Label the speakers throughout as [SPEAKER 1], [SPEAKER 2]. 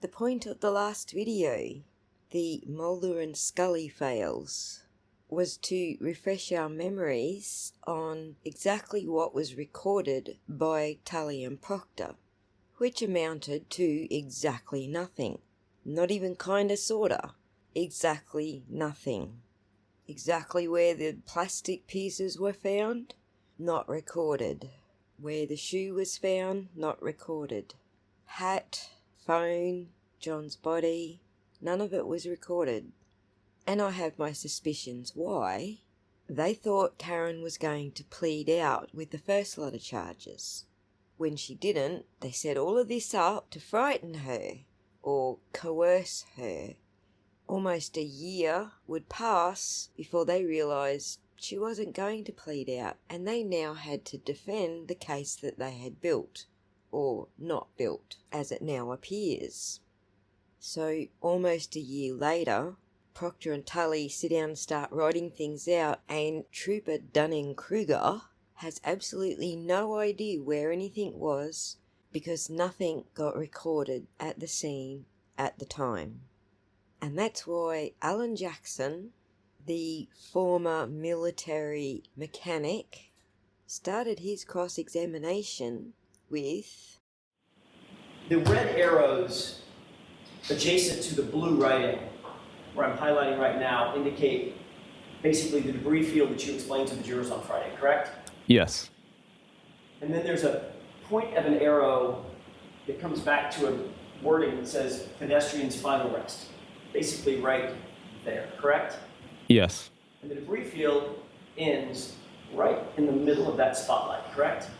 [SPEAKER 1] The point of the last video, the Mulder and Scully fails, was to refresh our memories on exactly what was recorded by Tully and Proctor, which amounted to exactly nothing. Not even kinda sorta. Exactly nothing. Exactly where the plastic pieces were found? Not recorded. Where the shoe was found? Not recorded. Hat, phone, John's body, none of it was recorded. And I have my suspicions why. They thought Karen was going to plead out with the first lot of charges. When she didn't, they set all of this up to frighten her or coerce her. Almost a year would pass before they realised she wasn't going to plead out, and they now had to defend the case that they had built, or not built, as it now appears. So almost a year later, Proctor and Tully sit down and start writing things out, and Trooper Dunning Kruger has absolutely no idea where anything was because nothing got recorded at the scene at the time. And that's why Alan Jackson, the former military mechanic, started his cross-examination with...
[SPEAKER 2] The red arrows adjacent to the blue writing, where I'm highlighting right now, indicate basically the debris field that you explained to the jurors on Friday, correct?
[SPEAKER 3] Yes.
[SPEAKER 2] And then there's a point of an arrow that comes back to a wording that says pedestrian's final rest. Basically right there, correct?
[SPEAKER 3] Yes.
[SPEAKER 2] And the debris field ends right in the middle of that spotlight, correct?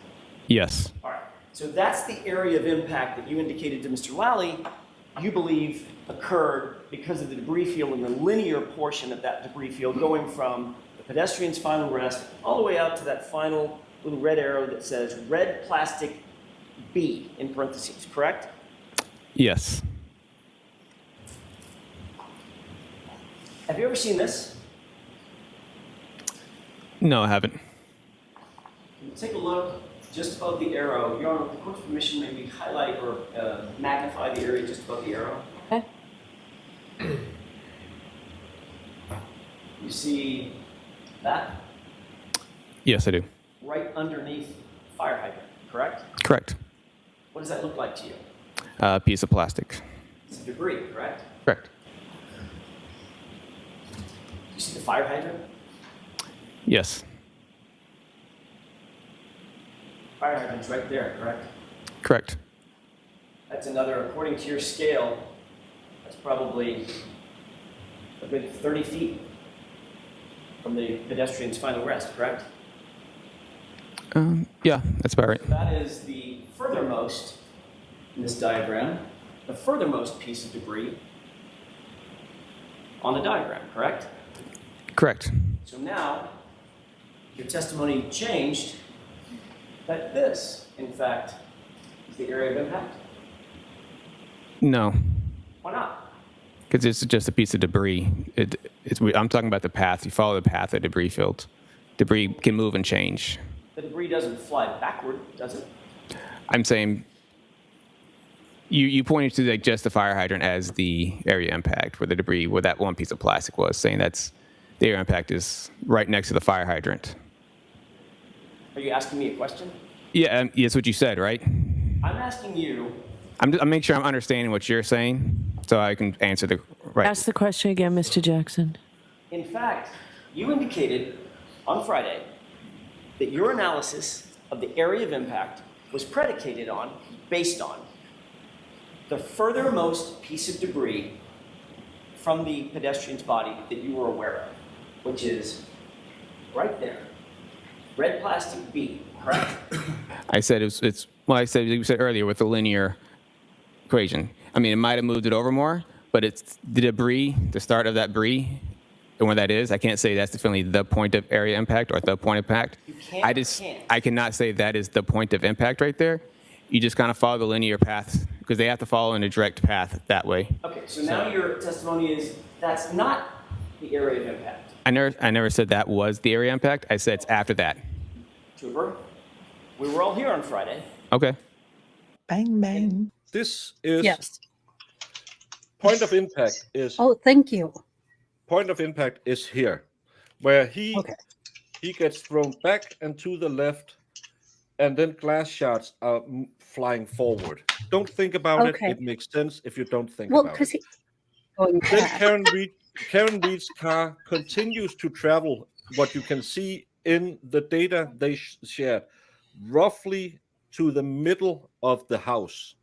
[SPEAKER 3] Yes.
[SPEAKER 2] All right. So that's the area of impact that you indicated to Mr. Lally you believe occurred because of the debris field and the linear portion of that debris field going from the pedestrian's final rest all the way out to that final little red arrow that says red plastic B in parentheses, correct?
[SPEAKER 3] Yes.
[SPEAKER 2] Have you ever seen this?
[SPEAKER 3] No, I haven't.
[SPEAKER 2] Take a look just above the arrow. Your Honor, with the court's permission, maybe highlight or magnify the area just above the arrow.
[SPEAKER 4] Okay.
[SPEAKER 2] You see that?
[SPEAKER 3] Yes, I do.
[SPEAKER 2] Right underneath fire hydrant, correct?
[SPEAKER 3] Correct.
[SPEAKER 2] What does that look like to you?
[SPEAKER 3] A piece of plastic.
[SPEAKER 2] It's debris, correct?
[SPEAKER 3] Correct.
[SPEAKER 2] You see the fire hydrant?
[SPEAKER 3] Yes.
[SPEAKER 2] Fire hydrant's right there, correct?
[SPEAKER 3] Correct.
[SPEAKER 2] That's another, according to your scale, that's probably a good 30 feet from the pedestrian's final rest, correct?
[SPEAKER 3] Yeah, that's about right.
[SPEAKER 2] So that is the furthermost in this diagram, the furthermost piece of debris on the diagram, correct?
[SPEAKER 3] Correct.
[SPEAKER 2] So now, your testimony changed that this, in fact, is the area of impact.
[SPEAKER 3] No,
[SPEAKER 2] Why not?
[SPEAKER 3] because it's just a piece of debris. I'm talking about the path. You follow the path of debris field. Debris can move and change.
[SPEAKER 2] The debris doesn't fly backward, does it?
[SPEAKER 3] I'm saying you pointed to like just the fire hydrant as the area impact where the debris, where that one piece of plastic was, saying that's the area impact is right next to the fire hydrant.
[SPEAKER 2] Are you asking me a question?
[SPEAKER 3] Yeah, that's what you said, right?
[SPEAKER 2] I'm asking you.
[SPEAKER 3] I'm making sure I'm understanding what you're saying so I can answer the right.
[SPEAKER 4] Ask the question again, Mr. Jackson.
[SPEAKER 2] In fact, you indicated on Friday that your analysis of the area of impact was predicated on, based on, the furthermost piece of debris from the pedestrian's body that you were aware of, which is right there. Red plastic B, correct?
[SPEAKER 3] I said I said you said earlier with the linear equation. I mean, it might have moved it over more, but it's the debris, the start of that debris, and where that is. I can't say that's definitely the point of area impact or the point of impact.
[SPEAKER 2] You can't.
[SPEAKER 3] I cannot say that is the point of impact right there. You just kind of follow the linear path because they have to follow in a direct path that way.
[SPEAKER 2] Okay, so now your testimony is that's not the area of impact.
[SPEAKER 3] I never said that was the area impact. I said it's after that.
[SPEAKER 2] Trooper, we were all here on Friday.
[SPEAKER 3] Okay.
[SPEAKER 4] Bang, bang.
[SPEAKER 5] This is
[SPEAKER 4] Yes.
[SPEAKER 5] Point of impact is
[SPEAKER 6] Oh, thank you.
[SPEAKER 5] Here, where he
[SPEAKER 6] Okay.
[SPEAKER 5] gets thrown back and to the left, and then glass shards are flying forward. Don't think about
[SPEAKER 6] Okay.
[SPEAKER 5] it. It makes sense if you don't think
[SPEAKER 6] Well,
[SPEAKER 5] about
[SPEAKER 6] because
[SPEAKER 5] it.
[SPEAKER 6] going
[SPEAKER 5] Then
[SPEAKER 6] back.
[SPEAKER 5] Karen Reed's car continues to travel, what you can see in the data they shared, roughly to the middle of the house.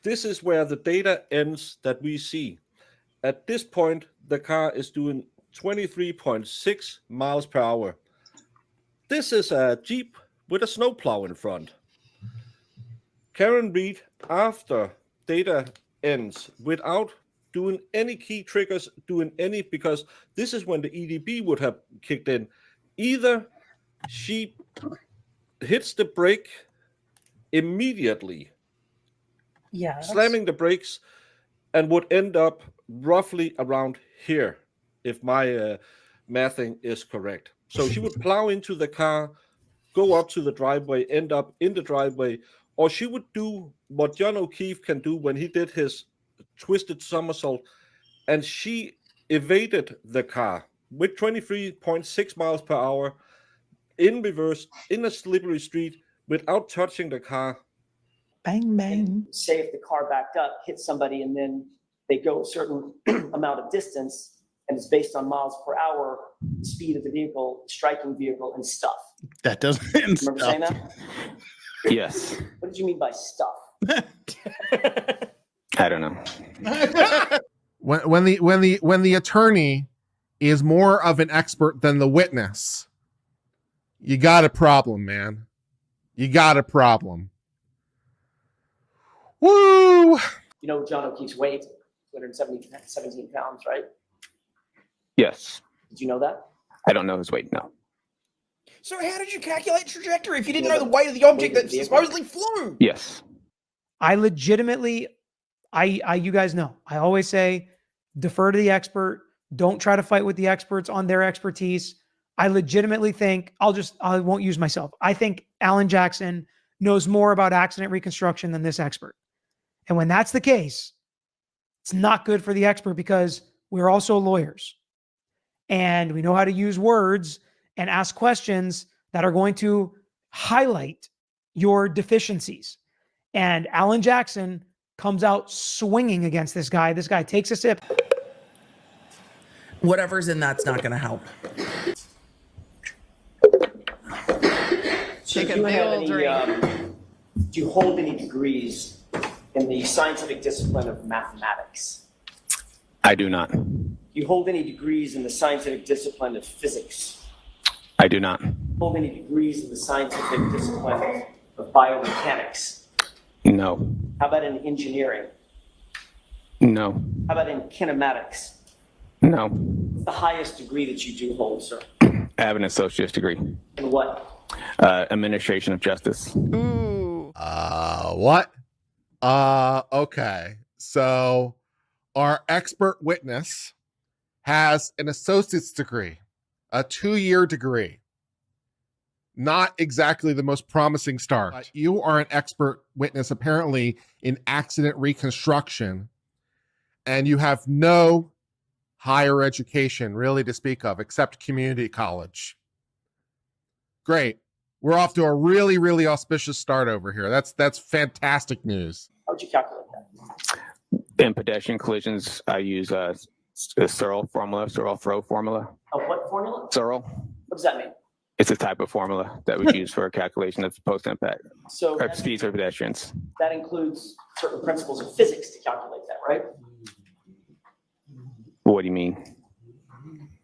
[SPEAKER 5] This is where the data ends that we see. At this point, the car is doing 23.6 miles per hour. This is a Jeep with a snowplow in front. Karen Reed, after data ends, without doing any key triggers, because this is when the EDB would have kicked in. Either she hits the brake immediately,
[SPEAKER 6] Yes.
[SPEAKER 5] slamming the brakes, and would end up roughly around here, if my mathing is correct. So she would plow into the car, go up to the driveway, end up in the driveway, or she would do what John O'Keefe can do when he did his twisted somersault, and she evaded the car with 23.6 miles per hour in reverse in a slippery street without touching the car.
[SPEAKER 7] Bang, bang.
[SPEAKER 2] And say if the car backed up, hit somebody, and then they go a certain amount of distance, and it's based on miles per hour, the speed of the vehicle, striking vehicle, and stuff.
[SPEAKER 7] That doesn't
[SPEAKER 2] Remember saying that?
[SPEAKER 3] Yes.
[SPEAKER 2] What did you mean by stuff?
[SPEAKER 3] I don't know.
[SPEAKER 8] when the attorney is more of an expert than the witness, you got a problem, man. You got a problem. Woo!
[SPEAKER 2] You know John O'Keefe's weight, 217 pounds, right?
[SPEAKER 3] Yes.
[SPEAKER 2] Did you know that?
[SPEAKER 3] I don't know his weight. No.
[SPEAKER 9] So how did you calculate trajectory if you didn't know the weight of the object that supposedly flew?
[SPEAKER 3] Yes.
[SPEAKER 10] I legitimately, you guys know, I always say, defer to the expert. Don't try to fight with the experts on their expertise. I legitimately think, I won't use myself. I think Alan Jackson knows more about accident reconstruction than this expert. And when that's the case, it's not good for the expert because we're also lawyers. And we know how to use words and ask questions that are going to highlight your deficiencies. And Alan Jackson comes out swinging against this guy. This guy takes a sip.
[SPEAKER 9] Whatever's in that's not going to help.
[SPEAKER 2] So do you hold any degrees in the scientific discipline of mathematics?
[SPEAKER 3] I do not.
[SPEAKER 2] Do you hold any degrees in the scientific discipline of physics?
[SPEAKER 3] I do not.
[SPEAKER 2] Hold any degrees in the scientific discipline of biomechanics?
[SPEAKER 3] No.
[SPEAKER 2] How about in engineering?
[SPEAKER 3] No.
[SPEAKER 2] How about in kinematics?
[SPEAKER 3] No.
[SPEAKER 2] What's the highest degree that you do hold, sir?
[SPEAKER 3] I have an associate's degree.
[SPEAKER 2] In what?
[SPEAKER 3] Administration of justice.
[SPEAKER 4] Ooh.
[SPEAKER 8] What? Okay. So our expert witness has an associate's degree, a 2-year degree. Not exactly the most promising start. You are an expert witness, apparently, in accident reconstruction, and you have no higher education really to speak of, except community college. Great. We're off to a really, really auspicious start over here. That's fantastic news.
[SPEAKER 2] How'd you calculate that?
[SPEAKER 3] In pedestrian collisions, I use a Searle throw formula.
[SPEAKER 2] A what formula?
[SPEAKER 3] Searle.
[SPEAKER 2] What does that mean?
[SPEAKER 3] It's a type of formula that we use for a calculation of post-impact
[SPEAKER 2] So
[SPEAKER 3] or speeds for pedestrians.
[SPEAKER 2] that includes certain principles of physics to calculate that, right?
[SPEAKER 3] What do you mean?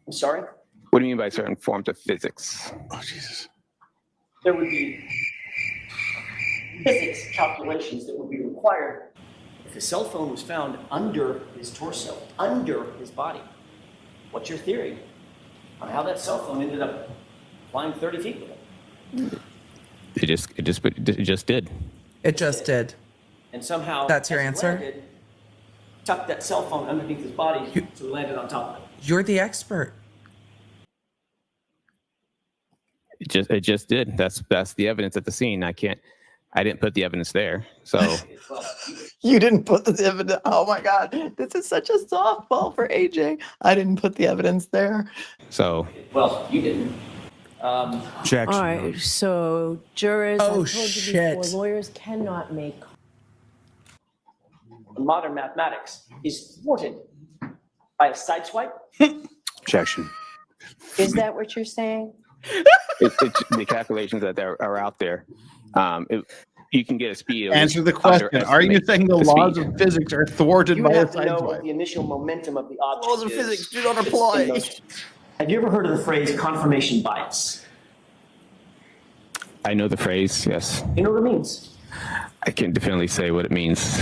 [SPEAKER 2] I'm sorry?
[SPEAKER 3] What do you mean by certain forms of physics?
[SPEAKER 8] Oh, Jesus.
[SPEAKER 2] There would be physics calculations that would be required. If a cell phone was found under his torso, under his body, what's your theory on how that cell phone ended up flying 30 feet with it?
[SPEAKER 3] It just did.
[SPEAKER 9] It just did.
[SPEAKER 2] And somehow
[SPEAKER 9] That's your
[SPEAKER 2] as it
[SPEAKER 9] answer?
[SPEAKER 2] landed, tucked that cell phone underneath his body so it landed on top of it.
[SPEAKER 9] You're the expert.
[SPEAKER 3] It just did. That's the evidence at the scene. I can't I didn't put the evidence there. So
[SPEAKER 7] You didn't put the evidence. Oh my God. This is such a softball for AJ. I didn't put the evidence there.
[SPEAKER 3] so
[SPEAKER 2] Well, you didn't.
[SPEAKER 4] All right, so jurors, I told you before, lawyers cannot make.
[SPEAKER 2] Modern mathematics is thwarted by a sideswipe.
[SPEAKER 11] Objection.
[SPEAKER 4] Is that what you're saying?
[SPEAKER 3] it's the calculations that are out there. You can get a speed. Of
[SPEAKER 7] Answer the question. Are you saying the laws of physics are thwarted
[SPEAKER 2] You
[SPEAKER 7] by a
[SPEAKER 2] have to know what
[SPEAKER 7] sideswipe?
[SPEAKER 2] the initial momentum of the object
[SPEAKER 9] Laws of
[SPEAKER 2] is.
[SPEAKER 9] physics do not apply.
[SPEAKER 2] Have you ever heard of the phrase confirmation bias?
[SPEAKER 3] I know the phrase. Yes,
[SPEAKER 2] You know what it means?
[SPEAKER 3] I can definitely say what it means.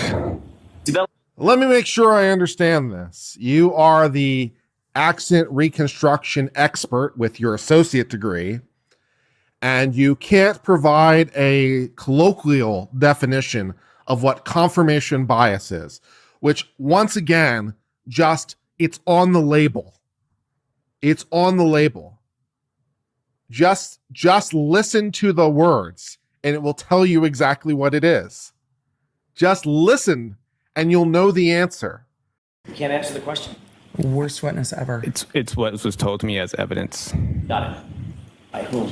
[SPEAKER 8] Let me make sure I understand this. You are the accent reconstruction expert with your associate degree, and you can't provide a colloquial definition of what confirmation bias is, which once again, it's on the label. It's on the label. Just listen to the words and it will tell you exactly what it is. Just listen and you'll know the answer.
[SPEAKER 2] You can't answer the question.
[SPEAKER 7] Worst witness ever.
[SPEAKER 3] It's what was told to me as evidence
[SPEAKER 2] Got it. By whom?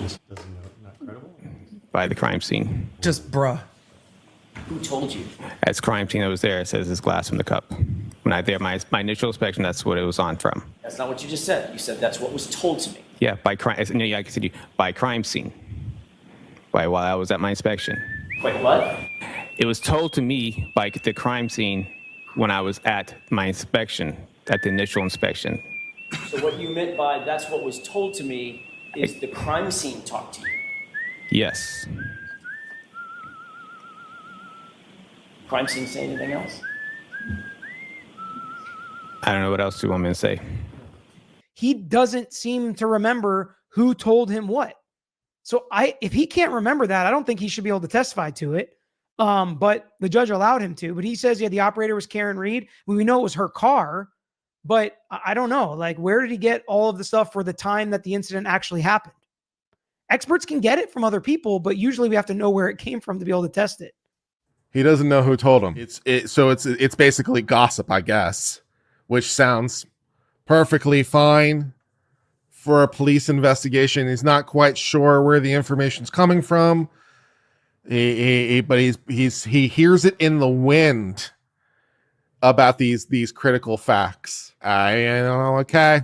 [SPEAKER 3] by the crime scene.
[SPEAKER 7] Just bruh.
[SPEAKER 2] Who told you?
[SPEAKER 3] As crime scene that was there, it says this glass from the cup. When I did my initial inspection, that's what it was on from.
[SPEAKER 2] That's not what you just said. You said that's what was told to me.
[SPEAKER 3] Yeah, by crime. No, yeah, I can see by crime scene. While I was at my inspection.
[SPEAKER 2] Wait, what?
[SPEAKER 3] It was told to me by the crime scene when I was at my inspection, at the initial inspection.
[SPEAKER 2] So what you meant by that's what was told to me is the crime scene talked to you.
[SPEAKER 3] Yes.
[SPEAKER 2] Crime scene say anything else?
[SPEAKER 3] I don't know what else you want me to say.
[SPEAKER 10] He doesn't seem to remember who told him what. So if he can't remember that, I don't think he should be able to testify to it. But the judge allowed him to. But he says, yeah, the operator was Karen Reed. We know it was her car, but I don't know. Like, where did he get all of the stuff for the time that the incident actually happened? Experts can get it from other people, but usually we have to know where it came from to be able to test it.
[SPEAKER 8] He doesn't know who told him. It's basically gossip, I guess, which sounds perfectly fine for a police investigation. He's not quite sure where the information's coming from. But he hears it in the wind about these critical facts. Okay,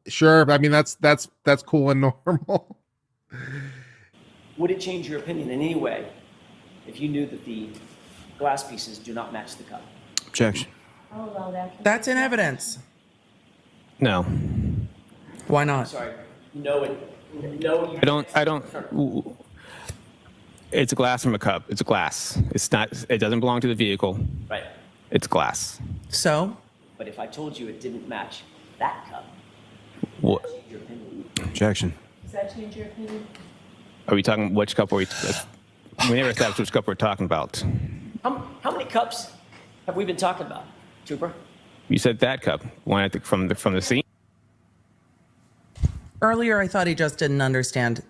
[SPEAKER 8] sure. I mean, that's cool and normal.
[SPEAKER 2] Would it change your opinion in any way if you knew that the glass pieces do not match the cup?
[SPEAKER 11] Objection.
[SPEAKER 7] That's in evidence.
[SPEAKER 3] No.
[SPEAKER 7] Why not?
[SPEAKER 2] Sorry. No, you
[SPEAKER 3] I don't. It's a glass from a cup. It's a glass. It's not. It doesn't belong to the vehicle.
[SPEAKER 2] Right.
[SPEAKER 3] It's glass.
[SPEAKER 7] So?
[SPEAKER 2] But if I told you it didn't match that cup,
[SPEAKER 3] What?
[SPEAKER 2] change your opinion.
[SPEAKER 11] Objection.
[SPEAKER 4] Does that change your opinion?
[SPEAKER 3] Are we talking? Which cup are we? We never established which cup we're talking about.
[SPEAKER 2] How many cups have we been talking about, Trooper?
[SPEAKER 3] You said that cup. One from the scene.
[SPEAKER 7] Earlier, I thought he just didn't understand.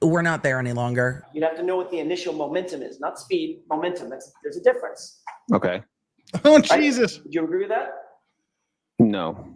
[SPEAKER 7] We're not there any longer.
[SPEAKER 2] You'd have to know what the initial momentum is, not speed, momentum. There's a difference.
[SPEAKER 3] Okay.
[SPEAKER 7] Oh,
[SPEAKER 2] Right?
[SPEAKER 7] Jesus.
[SPEAKER 2] Would you agree with that?
[SPEAKER 3] No.